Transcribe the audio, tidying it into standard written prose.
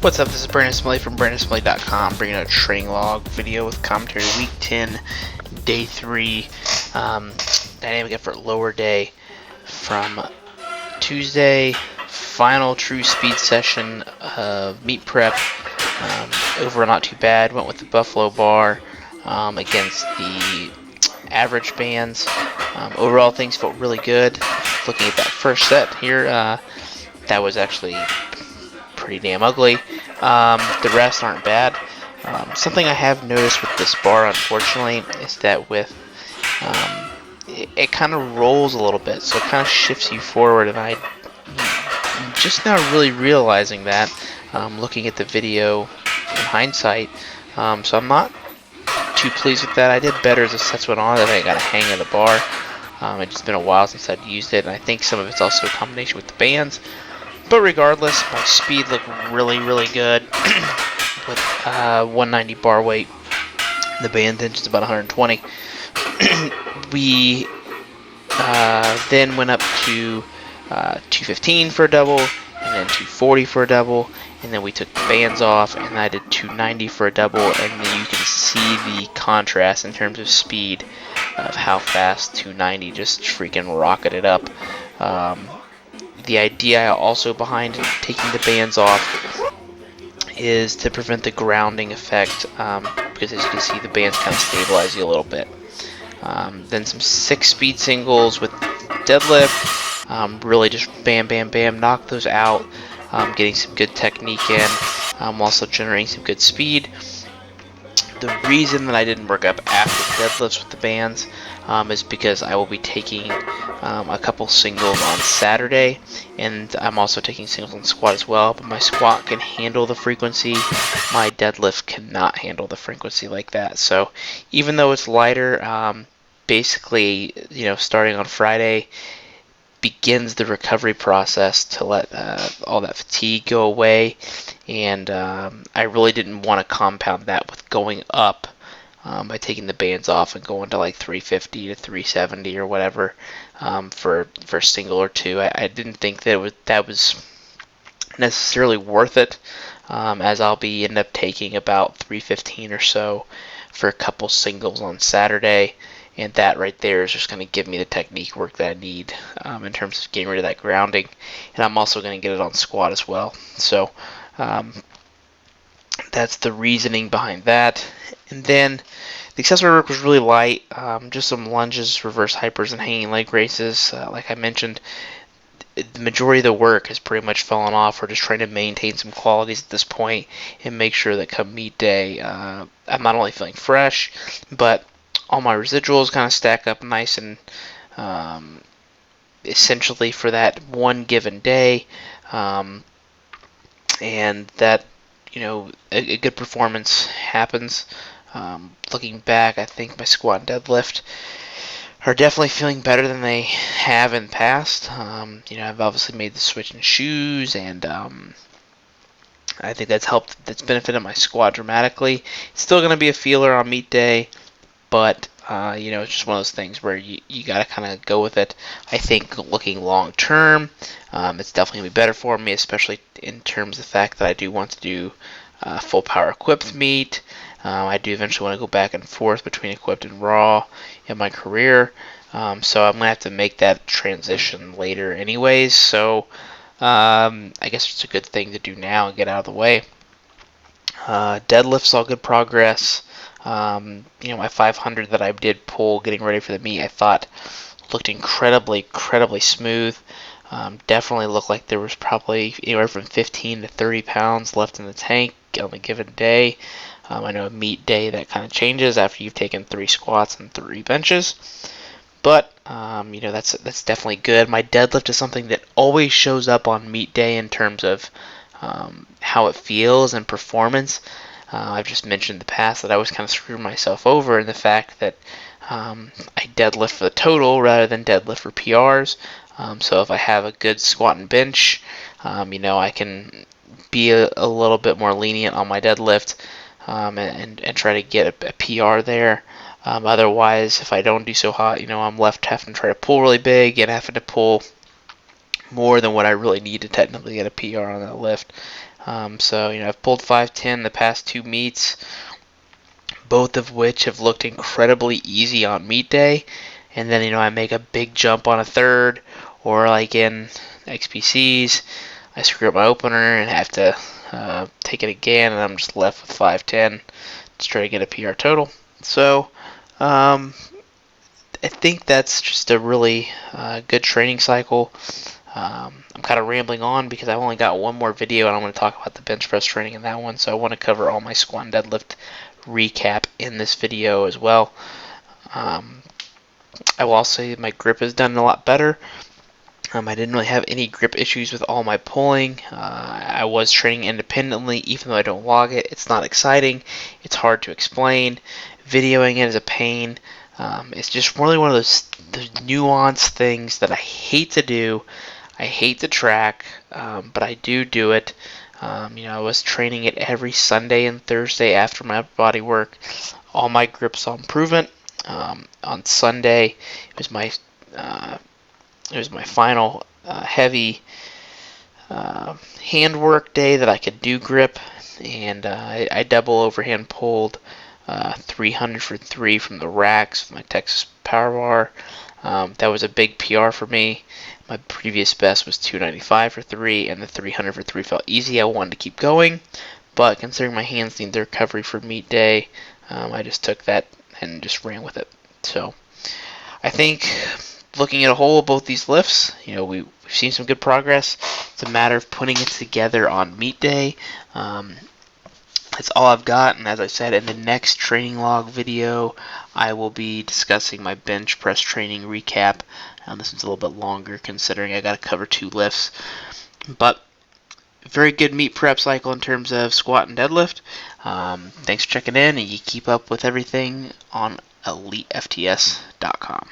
What's up, this is Smitley from Smitley.com, bringing out a training log video with commentary week 10, day 3, dynamic effort lower day from Tuesday, final true speed session of meet prep. Overall not too bad, went with the Buffalo bar against the average bands. Overall things felt really good. Looking at that first set here, that was actually pretty damn ugly. The rest aren't bad. Something I have noticed with this bar, unfortunately, is that with it kind of rolls a little bit, so it kind of shifts you forward, and I'm just now really realizing that, looking at the video in hindsight. So I'm not too pleased with that. I did better as the sets went on. I think I got a hang of the bar. It's just been a while since I'd used it, and I think some of it's also a combination with the bands. But regardless, my speed looked really, really good with 190 bar weight. The band tension's about 120. We then went up to 215 for a double, and then 240 for a double, and then we took the bands off, and I did 290 for a double, and then you can see the contrast in terms of speed of how fast 290 just freaking rocketed up. The idea also behind taking the bands off is to prevent the grounding effect, because as you can see, the bands kind of stabilize you a little bit. Then some 6 speed singles with deadlift, really just bam, bam, bam, knock those out, getting some good technique in, also generating some good speed. The reason that I didn't work up after deadlifts with the bands is because I will be taking a couple singles on Saturday, and I'm also taking singles on squat as well, but my squat can handle the frequency, my deadlift cannot handle the frequency like that. So even though it's lighter, basically, starting on Friday begins the recovery process to let all that fatigue go away, and I really didn't want to compound that with going up by taking the bands off and going to like 350 to 370 or whatever for a single or two. I didn't think that was necessarily worth it, as I'll be end up taking about 315 or so for a couple singles on Saturday. And that right there is just going to give me the technique work that I need in terms of getting rid of that grounding. And I'm also going to get it on squat as well. So that's the reasoning behind that. And then the accessory work was really light. Just some lunges, reverse hypers, and hanging leg raises. Like I mentioned, the majority of the work has pretty much fallen off. We're just trying to maintain some qualities at this point and make sure that come meet day, I'm not only feeling fresh, but all my residuals kind of stack up nice and essentially for that one given day, and that a good performance happens. Looking back, I think my squat and deadlift are definitely feeling better than they have in the past. I've obviously made the switch in shoes, and I think that's benefited my squat dramatically. It's still going to be a feeler on meet day, but it's just one of those things where you got to kind of go with it. I think looking long term, it's definitely going to be better for me, especially in terms of the fact that I do want to do full power equipped meet. I do eventually want to go back and forth between equipped and raw in my career, so I'm going to have to make that transition later anyways. So I guess it's a good thing to do now and get out of the way. Deadlifts all good progress. My 500 that I did pull getting ready for the meet, I thought looked incredibly smooth. Definitely looked like there was probably anywhere from 15 to 30 pounds left in the tank on a given day. I know a meet day that kind of changes after you've taken 3 squats and 3 benches, but that's definitely good. My deadlift is something that always shows up on meet day in terms of how it feels and performance. I've just mentioned in the past that I always kind of screw myself over in the fact that I deadlift for the total rather than deadlift for PRs. So if I have a good squat and bench, I can be a little bit more lenient on my deadlift and try to get a PR there. Otherwise, if I don't do so hot, I'm left having to try to pull really big and having to pull more than what I really need to technically get a PR on that lift. So, I've pulled 510 the past 2 meets, both of which have looked incredibly easy on meet day. And then, I make a big jump on a third, or like in XPCs, I screw up my opener and have to take it again, and I'm just left with 510 to try to get a PR total. So, I think that's just a really good training cycle. I'm kind of rambling on because I've only got one more video, and I'm going to talk about the bench press training in that one. So I want to cover all my squat and deadlift recap in this video as well. I will also say my grip has done a lot better. I didn't really have any grip issues with all my pulling. I was training independently, even though I don't log it. It's not exciting. It's hard to explain. Videoing it is a pain. It's just really one of those nuanced things that I hate to do. I hate to track, but I do it. I was training it every Sunday and Thursday after my upper body work. All my grips saw improvement. On Sunday, it was my final heavy handwork day that I could do grip, and I double overhand pulled 300 for 3 from the racks with my Texas Power Bar. That was a big PR for me. My previous best was 295 for 3, and the 300 for 3 felt easy. I wanted to keep going, but considering my hands need the recovery for meet day, I just took that and just ran with it. So I think looking at a whole of both these lifts, we've seen some good progress. It's a matter of putting it together on meet day. That's all I've got, and as I said, in the next training log video, I will be discussing my bench press training recap. This one's a little bit longer considering I got to cover 2 lifts, but very good meet prep cycle in terms of squat and deadlift. Thanks for checking in, and you keep up with everything on Elitefts.com.